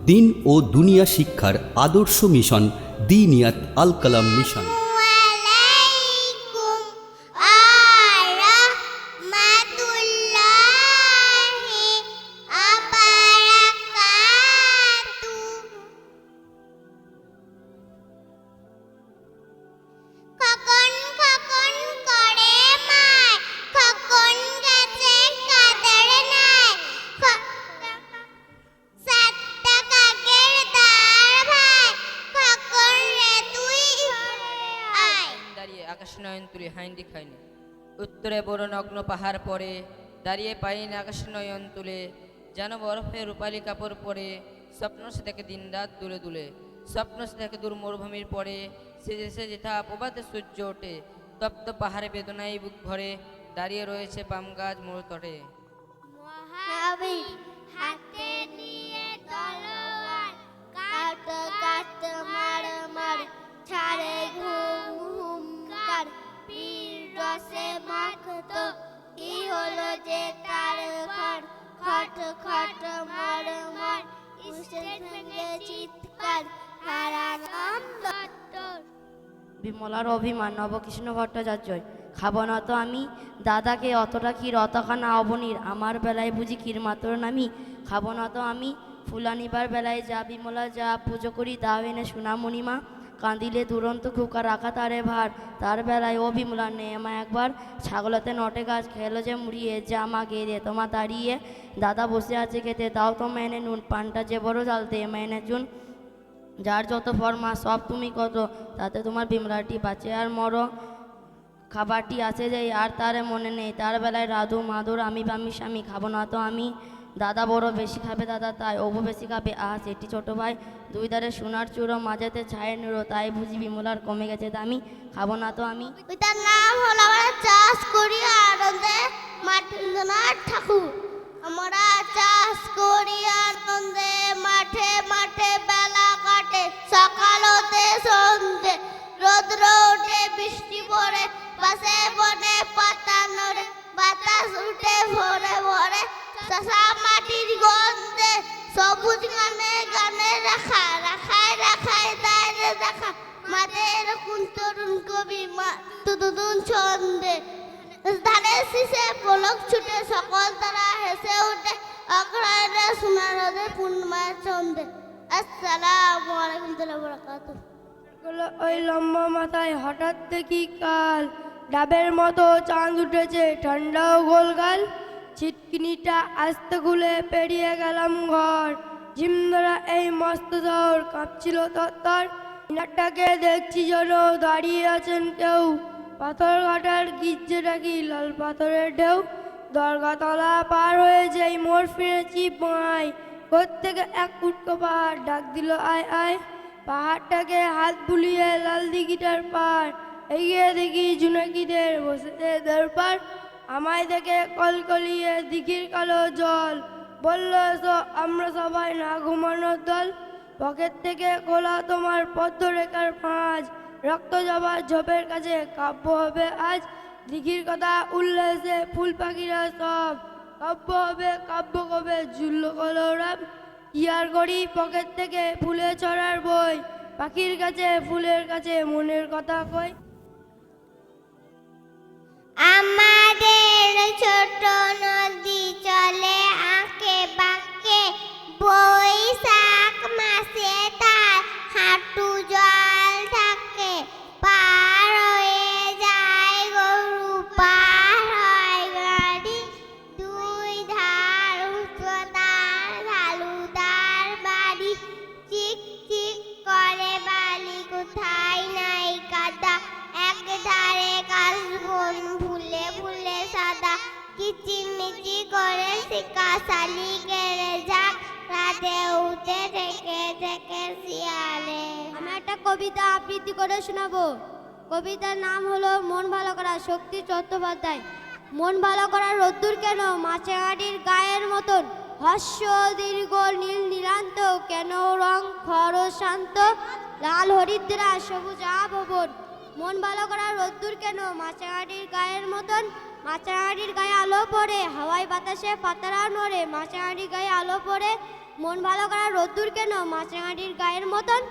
দিন ও দুনিয়া শিক্ষার আদর্শ মিশন দিনিয়াত আল কালাম মিশন। আকাশ নয়ন তুলে হাইন্দি খাইনি উত্তরে বড় নগ্ন পাহাড় পরে দাঁড়িয়ে পাইনি আকাশ নয়ন তুলে যেন বরফে রূপালী কাপড় পরে স্বপ্ন সে দেখে দিন রাত দুলে দুলে স্বপ্ন সে দেখে দূর মরুভূমির পরে সে যেথা প্রভাতে সূর্য ওঠে তপ্ত পাহাড়ে বেদনায় বুক ভরে দাঁড়িয়ে রয়েছে বাম গাছ মোড় তটে। মহাবীর হাতে নিয়ে তলোয়ার কাট কাট মার মার ছাড়ে ঘুম হুঙ্কার পীর রসে মাখতো কি হলো যে তার ঘর খট খট মার মার স্টেজ ভেঙে চিৎকার হারালাম দত্তর। বিমলার অভিমান নবকৃষ্ণ ভট্টাচার্য। খাবো না তো আমি দাদাকে অতটা ক্ষীর অতখানা অবনীর আমার বেলায় বুঝি ক্ষীর মাত্র নামি খাবো না তো আমি ফুলানিবার বেলায় যা বিমলা যা পুজো করি দাও এনে সোনামণিমা কাঁদিলে দুরন্ত খুকা রাখা তারে ভার তার বেলায় ও বিমলা নে আমা একবার ছাগলতে নটে গাছ খেলো যে মুড়িয়ে যা মা গেড়ে তোমা দাঁড়িয়ে দাদা বসে আছে খেতে দাও তো মেনে নুন পানটা যে বড় জ্বালতে মেনে চুন যার যত ফরমা সব তুমি কত তাতে তোমার বিমলাটি বাঁচে আর মরো খাবারটি আছে যে আর তারে মনে নেই তার বেলায় রাধু মাধুর আমি বামি স্বামী খাবো না তো আমি দাদা বড় বেশি খাবে দাদা তাই ওবু বেশি খাবে সেটি ছোট ভাই দুই ধারে সোনার চূড়ো মাঝেতে ছায়ে নিড়ো তাই বুঝি বিমলার কমে গেছে দামি খাবো না তো আমি। তার নাম হলো আমরা চাষ করি আনন্দে মাঠেন্দ্রনাথ ঠাকুর আমরা চাষ করি আনন্দে মাঠে মাঠে বেলা কাটে সকাল হতে সন্ধে রোদ্র ওঠে বৃষ্টি পড়ে বাসে বনে পাতা নড়ে বাতাস উঠে ভরে ভরে শশা মাটির গন্ধে সবুজ গানে গানে রাখা রাখায় রাখায় দায়রে দেখা মাদের কোন তরুণ কবি তুদুন ছন্দে ধানের শীষে পলক ছুটে সকল তারা হেসে উঠে অগ্রায়ণে সোনার রোদে পূর্ণিমার চন্দে। আসসালামু আলাইকুম ওয়া বারাকাতুহু। ওই লম্বা মাথায় হঠাৎ দেখি কাল ডাবের মতো চাঁদ উঠেছে ঠান্ডাও গোলগাল ছিটকিনিটা আস্তে খুলে পেরিয়ে গেলাম ঘর ঝিমধরা এই মস্ত শহর কাঁপছিল তত্তর ইনারটাকে দেখছি যেন দাঁড়িয়ে আছেন কেউ পাথর ঘাটার গির্জে ডাকি লাল পাথরের ঢেউ দরগাতলা পার হয়ে যেই মোড় ফিরেছি বাঁয় ঘর থেকে এক উটকো পাহাড় ডাক দিল আয় আয় পাহাড়টাকে হাত বুলিয়ে লাল দিঘিটার পার এগিয়ে দেখি জুনাকিদের বসেছে দরবার আমায় দেখে কলকলিয়ে দিঘির কালো জল বলল এসো আমরা সবাই না ঘুমানোর দল পকেট থেকে খোলা তোমার পদ্মরেখার ফাঁজ রক্ত যাবার ঝোপের কাছে কাব্য হবে আজ দিঘির কথা উল্লাসে ফুল পাখিরা সব কাব্য হবে কাব্য কবে জুল্ল কলরাম ইয়ার করি পকেট থেকে ফুলে চড়ার বই পাখির কাছে ফুলের কাছে মনের কথা কই। আমাদের ছোট নদী চলে আঁকে বাঁকে বৈশাখ মাসে তার হাঁটু জল থাকে পার হয়ে যায় গরু পার হয় গাড়ি দুই ধার উচ্চতার ঢালুদার বাড়ি চিক চিক করে বালি কোথায় নাই কাদা এক ধারে কাশবন ফুলে ফুলে সাদা কিচিমিচি করে শিকা শালি গেড়ে যাক রাতে উঠে থেকে থেকে শিয়ালে। আমি একটা কবিতা আবৃত্তি করে শোনাবো। কবিতার নাম হলো মন ভালো করা, শক্তি চট্টোপাধ্যায়। মন ভালো করার রোদ্দুর কেন মাছেহাটির গায়ের মতন হর্ষ দীর্ঘ নীল নীলান্ত কেন রং খরচ শান্ত লাল হরিদ্রা সবুজ আভবন মন ভালো করার রোদ্দুর কেন মাছাহাটির গায়ের মতন মাছাহাটির গায়ে আলো পড়ে হাওয়ায় বাতাসে পাতারা নড়ে মাছাহাটির গায়ে আলো পড়ে মন ভালো করা রোদ্দুর কেন মাছরাঙাটির গায়ের মতন?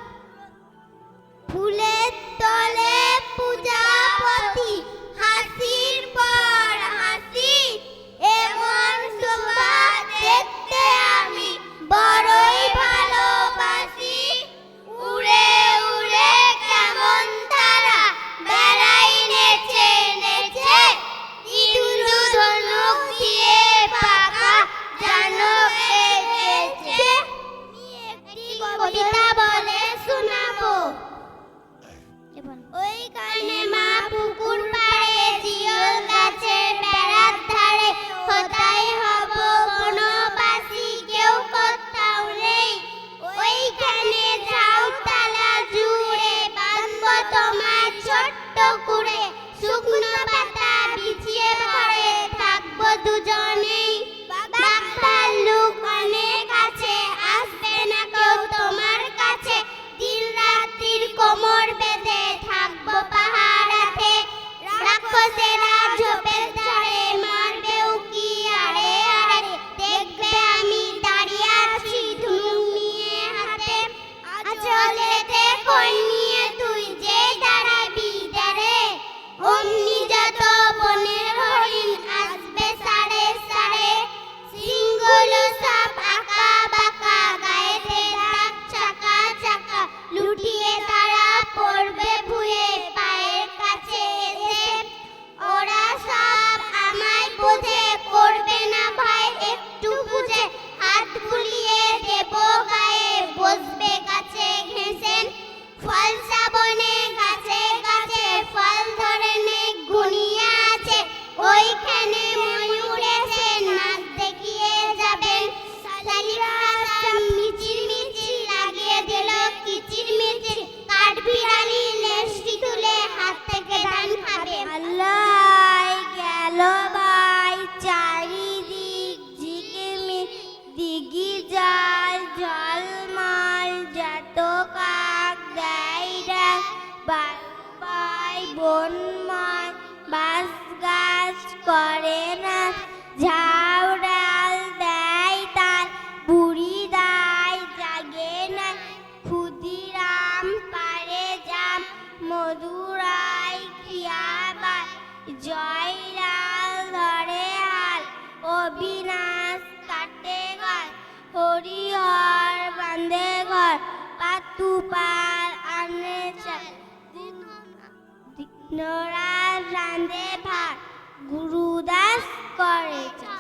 ফুলের তলে পূজাপতি, হাসির পর হাসি, এমন শোভা দেখতে আমি বড়ই ভালোবাসি। উড়ে উড়ে কেমন তারা বেড়াই নেচে নেচে, ইন্দ্র ধনুক দিয়ে পাকা জানো এঁকেছে। একটি কবিতা বলে শোনাবো। ওই কানে মা পুকুর পাড়ে, জিওল গাছে বেড়ার ধারে, কোথায় হব বনবাসী কেউ কোথাও নেই। ওইখানে যাও তালা জুড়ে, বাঁধবো তোমার ছোট্ট কুড়ে, শুকনো পাতা বিছিয়ে ঘরে থাকবো দুজনেই। বাঘ ভাল্লুক অনেক আছে, আসবে না কেউ তোমার কাছে, দিন রাত্রির কোমর বেঁধে থাকবো পাহারাতে। রাক্ষসেরা ঝোপের ধারে মারবে উকি আড়ে আড়ে, দেখবে আমি দাঁড়িয়ে আছি ধনুক নিয়ে হাতে। আঁচলেতে কই নিয়ে তুই যে দাঁড়াবি দাঁড়ে, অমনি যত বনের হরিণ আসবে সাড়ে সাড়ে। সিংহগুলো সব আঁকা বাঁকা, গায়েতে দাগ চাকা চাকা, লুটিয়ে তারা পড়বে ভুয়ে পায়ের কাছে এসে। ওরা সব আমায় বোঝে, করবে না ভয় একটু বুঝে, হাত বুলিয়ে দেব গায়ে বসবে গাছে ঘেঁষে। ফল শ্রাবণে গাছে গাছে ফল ধরে নে গুনিয়া আছে, ওইখানে ময়ূর এসে নাচ দেখিয়ে যাবেন। শালিকা সব মিচির মিচির লাগিয়ে দিল কিচির মিচির, কাঠ বিড়ালি লেজটি তুলে হাত থেকে ধান খাবে। আল্লাহ গেল ভাই চারিদিক ঝিকিমিক, দিঘি জাল ঝলমাল, যত কাক দেয় ডাক, বাই বনমায় বাস গাছ করে না, ঝাউ ডাল দেয় তার, বুড়ি দায় জাগে না, ক্ষুদিরাম পারে জাম, মধুরাই খিয়াবার, জয়লাল ধরে হাল, অবিনাশ কাটে ঘর, হরিহর বাঁধে ঘর, পাতুপাল আনে চাল, দিনরাত রাঁধে ভাত, গুরুদাস করে চাল।